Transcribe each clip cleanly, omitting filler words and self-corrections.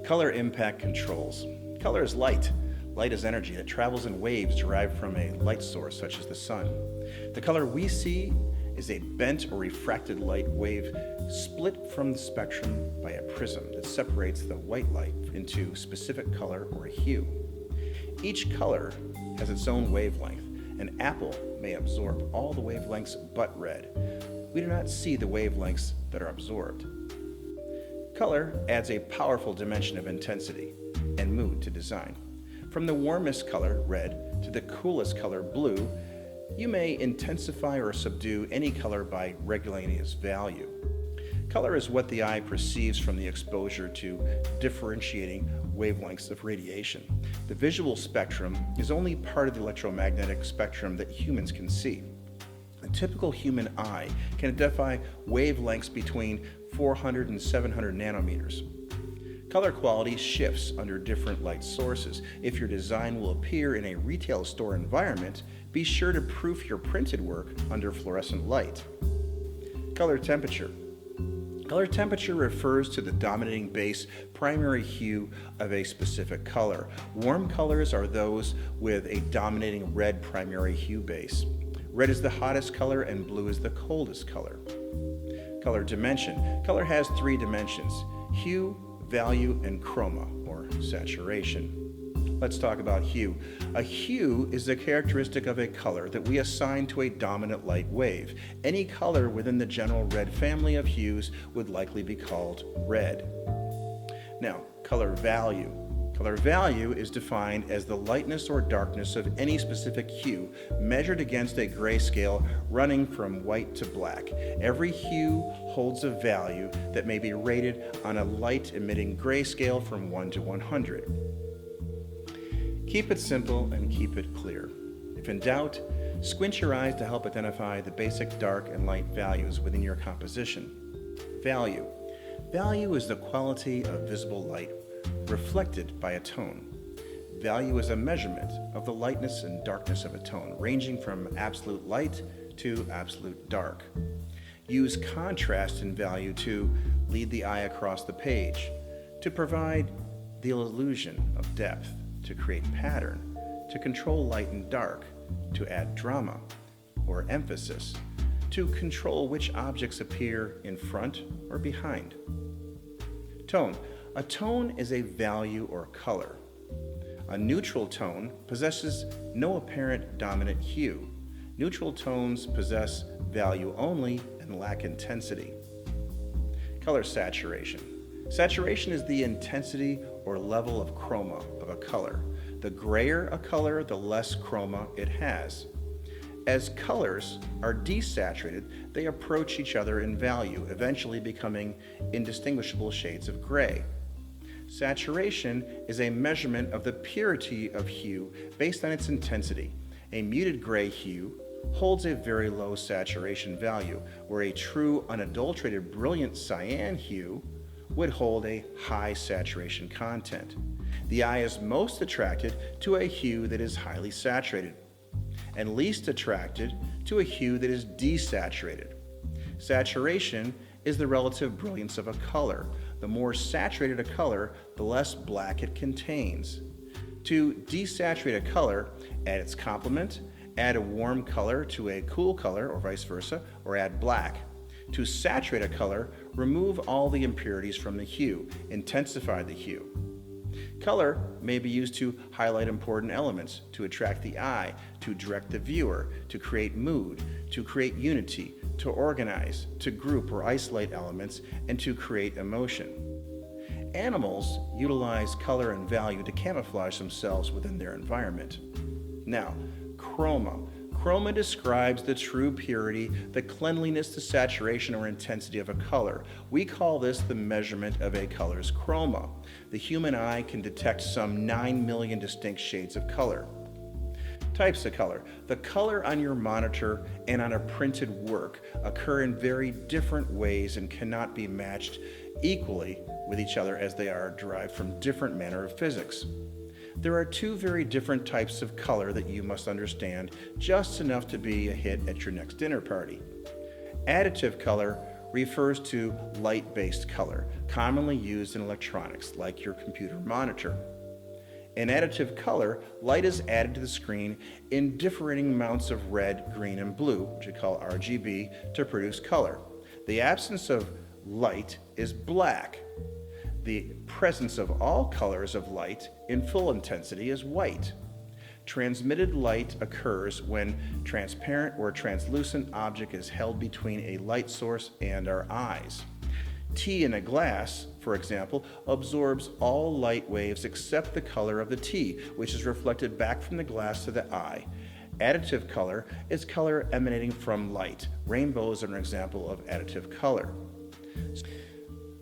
Color impact controls. Color is light. Light is energy that travels in waves derived from a light source such as the sun. The color we see is a bent or refracted light wave split from the spectrum by a prism that separates the white light into specific color or a hue. Each color has its own wavelength. An apple may absorb all the wavelengths but red. We do not see the wavelengths that are absorbed. Color adds a powerful dimension of intensity and mood to design. From the warmest color, red, to the coolest color, blue, you may intensify or subdue any color by regulating its value. Color is what the eye perceives from the exposure to differentiating wavelengths of radiation. The visual spectrum is only part of the electromagnetic spectrum that humans can see. A typical human eye can identify wavelengths between 400 and 700 nanometers. Color quality shifts under different light sources. If your design will appear in a retail store environment, be sure to proof your printed work under fluorescent light. Color temperature. Color temperature refers to the dominating base primary hue of a specific color. Warm colors are those with a dominating red primary hue base. Red is the hottest color and blue is the coldest color. Color dimension. Color has three dimensions: hue, value, and chroma, or saturation. Let's talk about hue. A hue is a characteristic of a color that we assign to a dominant light wave. Any color within the general red family of hues would likely be called red. Now, color value. Color value is defined as the lightness or darkness of any specific hue measured against a grayscale running from white to black. Every hue holds a value that may be rated on a light-emitting grayscale from 1 to 100. Keep it simple and keep it clear. If in doubt, squint your eyes to help identify the basic dark and light values within your composition. Value. Value is the quality of visible light reflected by a tone. Value is a measurement of the lightness and darkness of a tone, ranging from absolute light to absolute dark. Use contrast in value to lead the eye across the page, to provide the illusion of depth, to create pattern, to control light and dark, to add drama or emphasis, to control which objects appear in front or behind. Tone. A tone is a value or color. A neutral tone possesses no apparent dominant hue. Neutral tones possess value only and lack intensity. Color saturation. Saturation is the intensity or level of chroma of a color. The grayer a color, the less chroma it has. As colors are desaturated, they approach each other in value, eventually becoming indistinguishable shades of gray. Saturation is a measurement of the purity of hue based on its intensity. A muted gray hue holds a very low saturation value, where a true unadulterated brilliant cyan hue would hold a high saturation content. The eye is most attracted to a hue that is highly saturated, and least attracted to a hue that is desaturated. Saturation is the relative brilliance of a color. The more saturated a color, the less black it contains. To desaturate a color, add its complement, add a warm color to a cool color, or vice versa, or add black. To saturate a color, remove all the impurities from the hue, intensify the hue. Color may be used to highlight important elements, to attract the eye, to direct the viewer, to create mood, to create unity, to organize, to group or isolate elements, and to create emotion. Animals utilize color and value to camouflage themselves within their environment. Now, chroma. Chroma describes the true purity, the cleanliness, the saturation or intensity of a color. We call this the measurement of a color's chroma. The human eye can detect some 9 million distinct shades of color. Types of color. The color on your monitor and on a printed work occur in very different ways and cannot be matched equally with each other, as they are derived from different manner of physics. There are two very different types of color that you must understand, just enough to be a hit at your next dinner party. Additive color refers to light-based color, commonly used in electronics like your computer monitor. In additive color, light is added to the screen in differing amounts of red, green, and blue, which we call RGB, to produce color. The absence of light is black. The presence of all colors of light in full intensity is white. Transmitted light occurs when transparent or translucent object is held between a light source and our eyes. Tea in a glass, for example, absorbs all light waves except the color of the tea, which is reflected back from the glass to the eye. Additive color is color emanating from light. Rainbows are an example of additive color.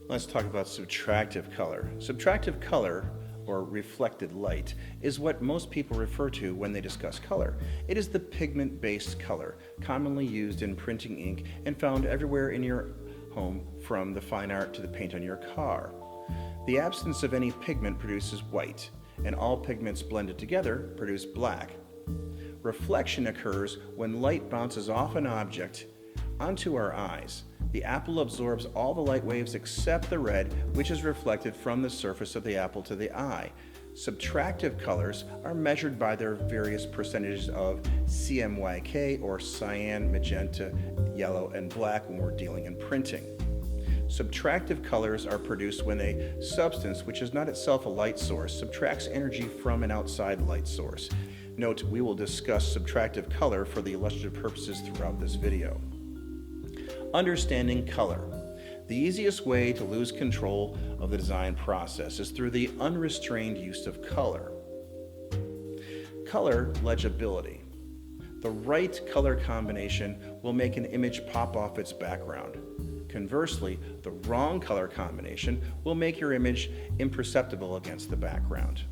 Let's talk about subtractive color. Subtractive color, or reflected light, is what most people refer to when they discuss color. It is the pigment-based color, commonly used in printing ink and found everywhere in your home, from the fine art to the paint on your car. The absence of any pigment produces white, and all pigments blended together produce black. Reflection occurs when light bounces off an object onto our eyes. The apple absorbs all the light waves except the red, which is reflected from the surface of the apple to the eye. Subtractive colors are measured by their various percentages of CMYK, or cyan, magenta, yellow, and black when we're dealing in printing. Subtractive colors are produced when a substance, which is not itself a light source, subtracts energy from an outside light source. Note, we will discuss subtractive color for the illustrative purposes throughout this video. Understanding color. The easiest way to lose control of the design process is through the unrestrained use of color. Color legibility. The right color combination will make an image pop off its background. Conversely, the wrong color combination will make your image imperceptible against the background.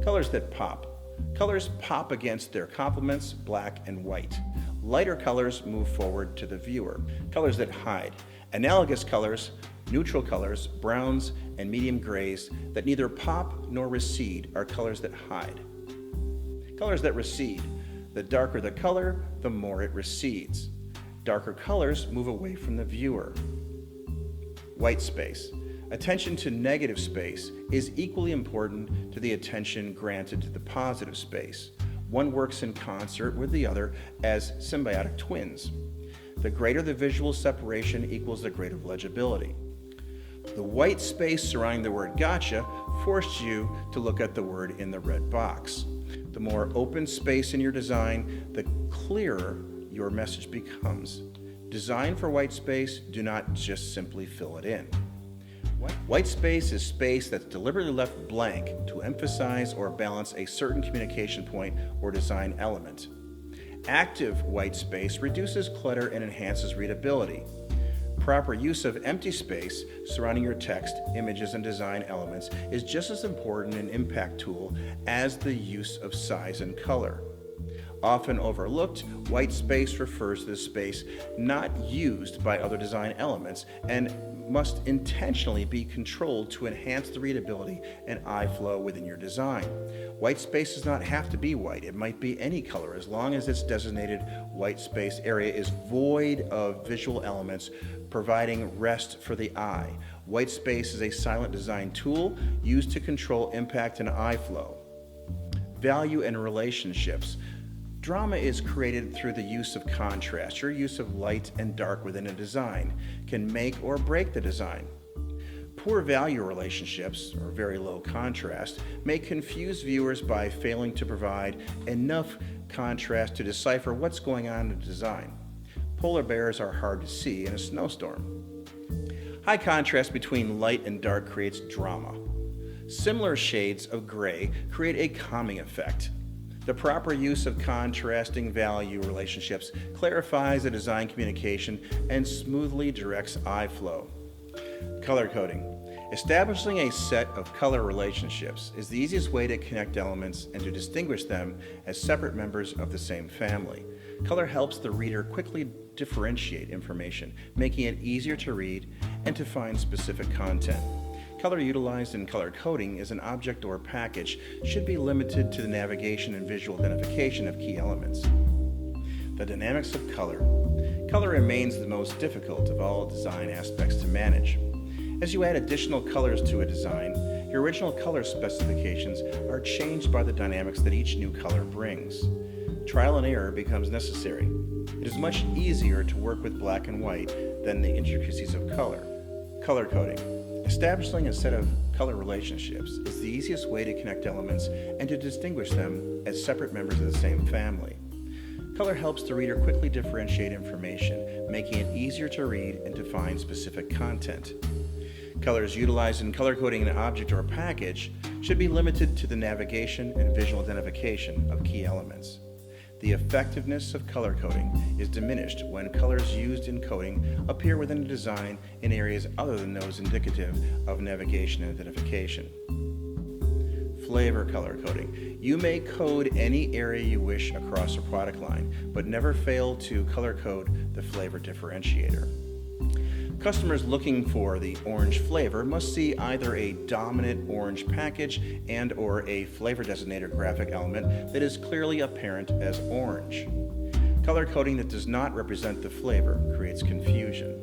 Colors that pop. Colors pop against their complements, black and white. Lighter colors move forward to the viewer. Colors that hide. Analogous colors, neutral colors, browns, and medium grays that neither pop nor recede are colors that hide. Colors that recede. The darker the color, the more it recedes. Darker colors move away from the viewer. White space. Attention to negative space is equally important to the attention granted to the positive space. One works in concert with the other as symbiotic twins. The greater the visual separation equals the greater legibility. The white space surrounding the word gotcha forced you to look at the word in the red box. The more open space in your design, the clearer your message becomes. Design for white space, do not just simply fill it in. White space is space that's deliberately left blank to emphasize or balance a certain communication point or design element. Active white space reduces clutter and enhances readability. Proper use of empty space surrounding your text, images, and design elements is just as important an impact tool as the use of size and color. Often overlooked, white space refers to the space not used by other design elements and must intentionally be controlled to enhance the readability and eye flow within your design. White space does not have to be white. It might be any color as long as its designated white space area is void of visual elements, providing rest for the eye. White space is a silent design tool used to control impact and eye flow. Value and relationships. Drama is created through the use of contrast. Your use of light and dark within a design can make or break the design. Poor value relationships, or very low contrast, may confuse viewers by failing to provide enough contrast to decipher what's going on in the design. Polar bears are hard to see in a snowstorm. High contrast between light and dark creates drama. Similar shades of gray create a calming effect. The proper use of contrasting value relationships clarifies the design communication and smoothly directs eye flow. Color coding. Establishing a set of color relationships is the easiest way to connect elements and to distinguish them as separate members of the same family. Color helps the reader quickly differentiate information, making it easier to read and to find specific content. Color utilized in color coding as an object or package should be limited to the navigation and visual identification of key elements. The dynamics of color. Color remains the most difficult of all design aspects to manage. As you add additional colors to a design, your original color specifications are changed by the dynamics that each new color brings. Trial and error becomes necessary. It is much easier to work with black and white than the intricacies of color. Color coding. Establishing a set of color relationships is the easiest way to connect elements and to distinguish them as separate members of the same family. Color helps the reader quickly differentiate information, making it easier to read and to find specific content. Colors utilized in color coding an object or package should be limited to the navigation and visual identification of key elements. The effectiveness of color coding is diminished when colors used in coding appear within a design in areas other than those indicative of navigation and identification. Flavor color coding. You may code any area you wish across a product line, but never fail to color code the flavor differentiator. Customers looking for the orange flavor must see either a dominant orange package and/or a flavor designator graphic element that is clearly apparent as orange. Color coding that does not represent the flavor creates confusion.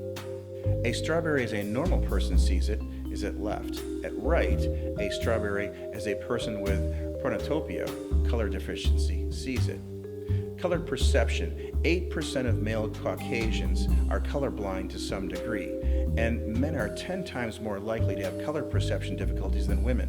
A strawberry as a normal person sees it is at left. At right, a strawberry as a person with chronotopia, color deficiency, sees it. Colored perception. 8% of male Caucasians are colorblind to some degree, and men are 10 times more likely to have color perception difficulties than women.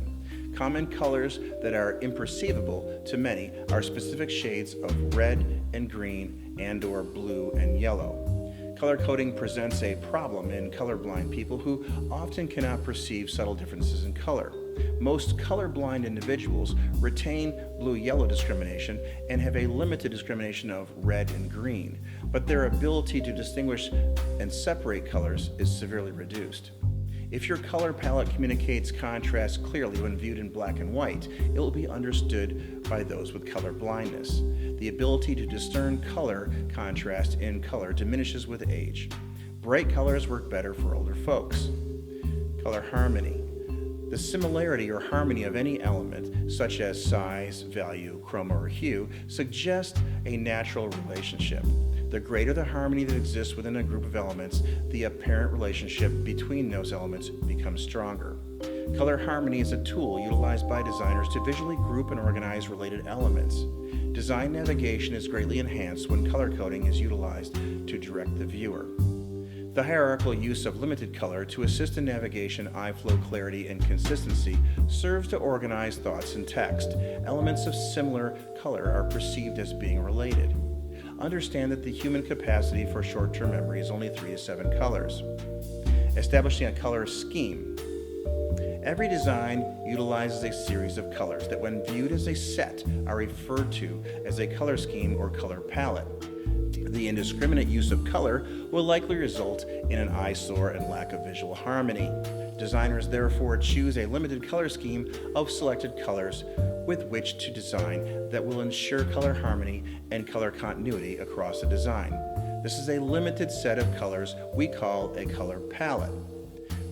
Common colors that are imperceivable to many are specific shades of red and green and/or blue and yellow. Color coding presents a problem in colorblind people who often cannot perceive subtle differences in color. Most colorblind individuals retain blue-yellow discrimination and have a limited discrimination of red and green, but their ability to distinguish and separate colors is severely reduced. If your color palette communicates contrast clearly when viewed in black and white, it will be understood by those with color blindness. The ability to discern color contrast in color diminishes with age. Bright colors work better for older folks. Color harmony. The similarity or harmony of any element, such as size, value, chroma, or hue, suggests a natural relationship. The greater the harmony that exists within a group of elements, the apparent relationship between those elements becomes stronger. Color harmony is a tool utilized by designers to visually group and organize related elements. Design navigation is greatly enhanced when color coding is utilized to direct the viewer. The hierarchical use of limited color to assist in navigation, eye flow clarity, and consistency serves to organize thoughts in text. Elements of similar color are perceived as being related. Understand that the human capacity for short-term memory is only 3 to 7 colors. Establishing a color scheme. Every design utilizes a series of colors that, when viewed as a set, are referred to as a color scheme or color palette. The indiscriminate use of color will likely result in an eyesore and lack of visual harmony. Designers therefore choose a limited color scheme of selected colors with which to design that will ensure color harmony and color continuity across the design. This is a limited set of colors we call a color palette.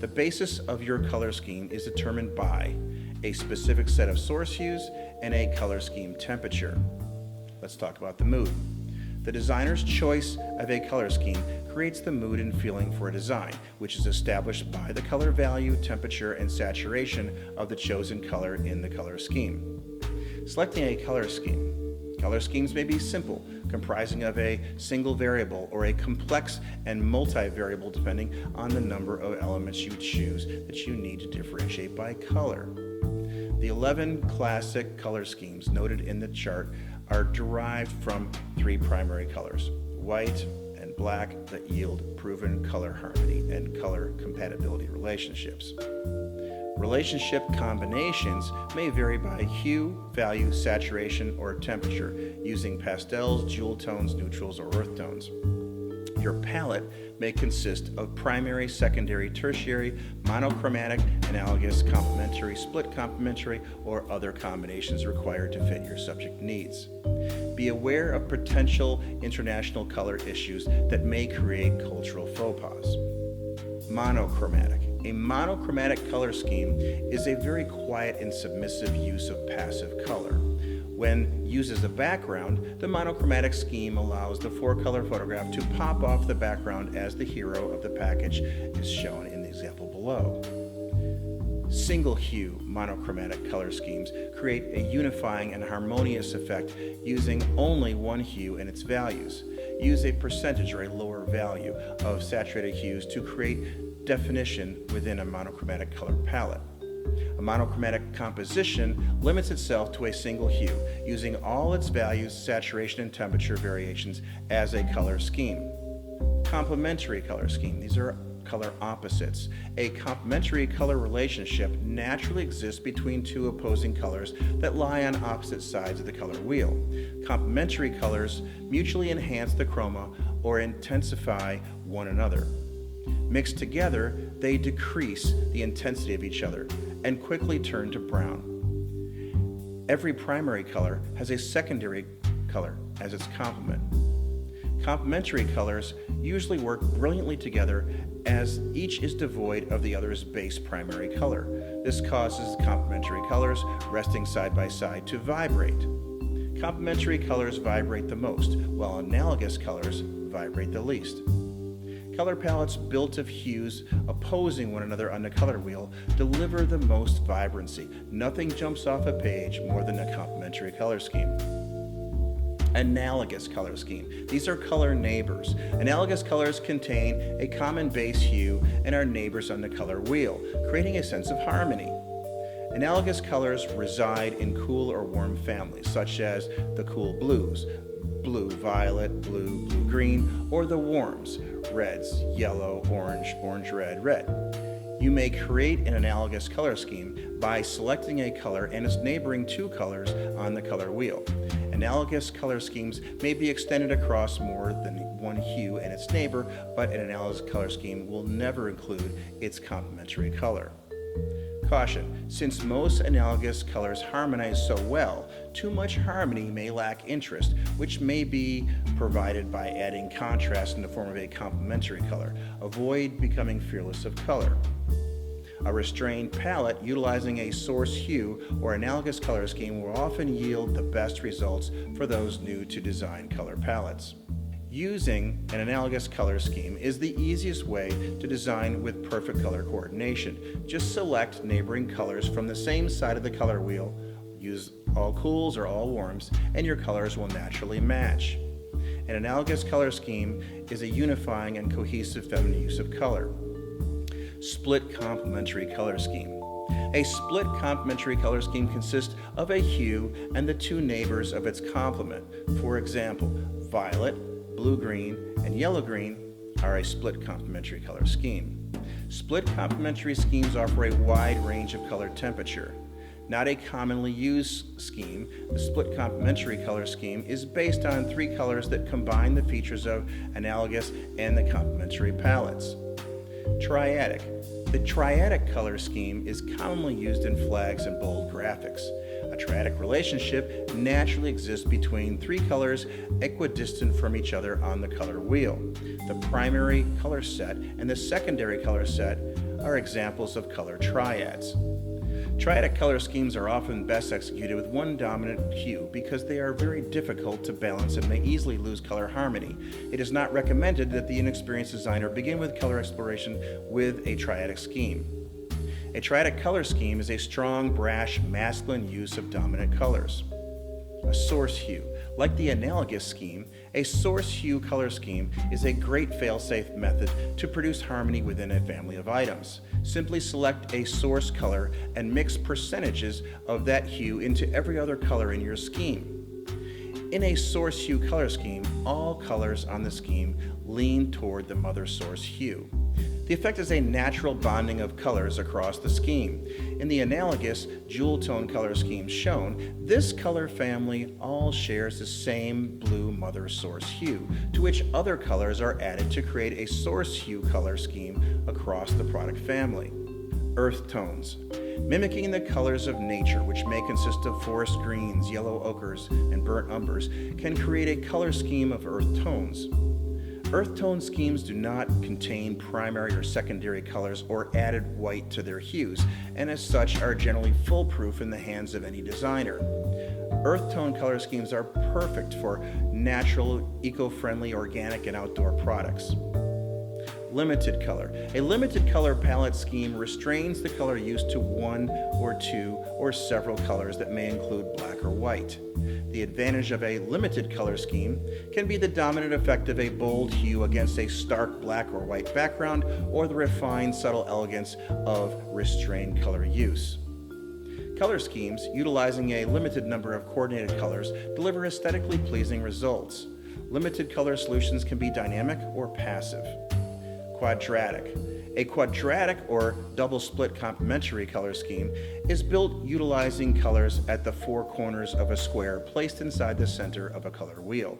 The basis of your color scheme is determined by a specific set of source hues and a color scheme temperature. Let's talk about the mood. The designer's choice of a color scheme creates the mood and feeling for a design, which is established by the color value, temperature, and saturation of the chosen color in the color scheme. Selecting a color scheme. Color schemes may be simple, comprising of a single variable, or a complex and multivariable depending on the number of elements you choose that you need to differentiate by color. The 11 classic color schemes noted in the chart are derived from 3 primary colors, white and black, that yield proven color harmony and color compatibility relationships. Relationship combinations may vary by hue, value, saturation, or temperature, using pastels, jewel tones, neutrals, or earth tones. Your palette may consist of primary, secondary, tertiary, monochromatic, analogous, complementary, split complementary, or other combinations required to fit your subject needs. Be aware of potential international color issues that may create cultural faux pas. Monochromatic. A monochromatic color scheme is a very quiet and submissive use of passive color. When used as a background, the monochromatic scheme allows the 4-color photograph to pop off the background as the hero of the package is shown in the example below. Single hue monochromatic color schemes create a unifying and harmonious effect using only one hue and its values. Use a percentage or a lower value of saturated hues to create definition within a monochromatic color palette. A monochromatic composition limits itself to a single hue, using all its values, saturation, and temperature variations as a color scheme. Complementary color scheme. These are color opposites. A complementary color relationship naturally exists between two opposing colors that lie on opposite sides of the color wheel. Complementary colors mutually enhance the chroma or intensify one another. Mixed together, they decrease the intensity of each other and quickly turn to brown. Every primary color has a secondary color as its complement. Complementary colors usually work brilliantly together as each is devoid of the other's base primary color. This causes complementary colors resting side by side to vibrate. Complementary colors vibrate the most, while analogous colors vibrate the least. Color palettes built of hues opposing one another on the color wheel deliver the most vibrancy. Nothing jumps off a page more than a complementary color scheme. Analogous color scheme. These are color neighbors. Analogous colors contain a common base hue and are neighbors on the color wheel, creating a sense of harmony. Analogous colors reside in cool or warm families, such as the cool blues, blue-violet, blue-green, or the warms, reds, yellow, orange, orange-red, red. You may create an analogous color scheme by selecting a color and its neighboring two colors on the color wheel. Analogous color schemes may be extended across more than one hue and its neighbor, but an analogous color scheme will never include its complementary color. Caution: since most analogous colors harmonize so well, too much harmony may lack interest, which may be provided by adding contrast in the form of a complementary color. Avoid becoming fearless of color. A restrained palette utilizing a source hue or analogous color scheme will often yield the best results for those new to design color palettes. Using an analogous color scheme is the easiest way to design with perfect color coordination. Just select neighboring colors from the same side of the color wheel, use all cools or all warms, and your colors will naturally match. An analogous color scheme is a unifying and cohesive feminine use of color. Split complementary color scheme. A split complementary color scheme consists of a hue and the two neighbors of its complement. For example, violet, blue-green, and yellow-green are a split complementary color scheme. Split complementary schemes offer a wide range of color temperature. Not a commonly used scheme, the split complementary color scheme is based on three colors that combine the features of analogous and the complementary palettes. Triadic. The triadic color scheme is commonly used in flags and bold graphics. A triadic relationship naturally exists between three colors equidistant from each other on the color wheel. The primary color set and the secondary color set are examples of color triads. Triadic color schemes are often best executed with one dominant hue because they are very difficult to balance and may easily lose color harmony. It is not recommended that the inexperienced designer begin with color exploration with a triadic scheme. A triadic color scheme is a strong, brash, masculine use of dominant colors. A source hue. Like the analogous scheme, a source hue color scheme is a great fail-safe method to produce harmony within a family of items. Simply select a source color and mix percentages of that hue into every other color in your scheme. In a source hue color scheme, all colors on the scheme lean toward the mother source hue. The effect is a natural bonding of colors across the scheme. In the analogous jewel tone color scheme shown, this color family all shares the same blue mother source hue, to which other colors are added to create a source hue color scheme across the product family. Earth tones. Mimicking the colors of nature, which may consist of forest greens, yellow ochres, and burnt umbers, can create a color scheme of earth tones. Earth tone schemes do not contain primary or secondary colors or added white to their hues, and as such are generally foolproof in the hands of any designer. Earth tone color schemes are perfect for natural, eco-friendly, organic, and outdoor products. Limited color. A limited color palette scheme restrains the color use to one or two or several colors that may include black or white. The advantage of a limited color scheme can be the dominant effect of a bold hue against a stark black or white background, or the refined, subtle elegance of restrained color use. Color schemes utilizing a limited number of coordinated colors deliver aesthetically pleasing results. Limited color solutions can be dynamic or passive. Quadratic. A quadratic or double split complementary color scheme is built utilizing colors at the four corners of a square placed inside the center of a color wheel.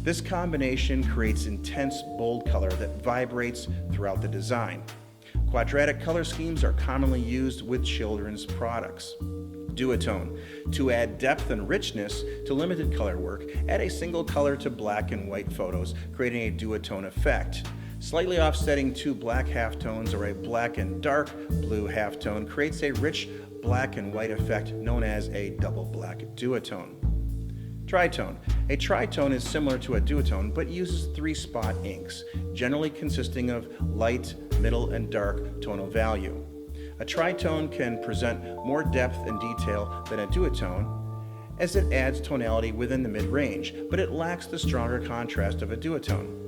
This combination creates intense, bold color that vibrates throughout the design. Quadratic color schemes are commonly used with children's products. Duotone. To add depth and richness to limited color work, add a single color to black and white photos, creating a duotone effect. Slightly offsetting two black halftones or a black and dark blue halftone creates a rich black and white effect known as a double black duotone. Tritone. A tritone is similar to a duotone but uses three-spot inks, generally consisting of light, middle, and dark tonal value. A tritone can present more depth and detail than a duotone as it adds tonality within the mid-range, but it lacks the stronger contrast of a duotone.